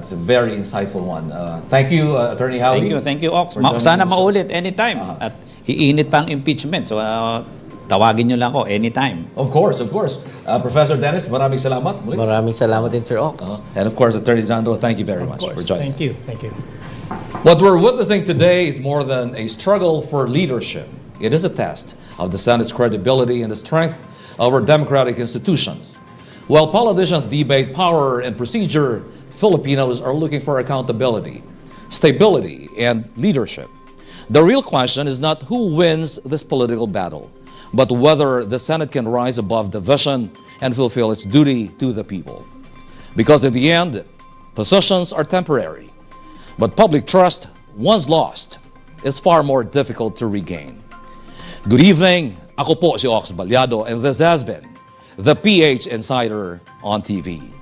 It's a very insightful one. Thank you, Attorney Howdy. Thank you, Ox. for joining Sana the show. maulit anytime. At iinit pang impeachment. So, tawagin nyo lang ako anytime. Of course, of course. Professor Dennis, maraming salamat. Muli. Maraming salamat din, Sir Ox. And of course, Attorney Zando, thank you very much for joining Thank you. Thank you. What we're witnessing today is more than a struggle for leadership. It is a test of the Senate's credibility and the strength of our democratic institutions. While politicians debate power and procedure, Filipinos are looking for accountability, stability, and leadership. The real question is not who wins this political battle, but whether the Senate can rise above division and fulfill its duty to the people. Because in the end, positions are temporary, but public trust, once lost, is far more difficult to regain. Good evening. Ako po si Ox Balyado, and this has been the PH Insider on TV.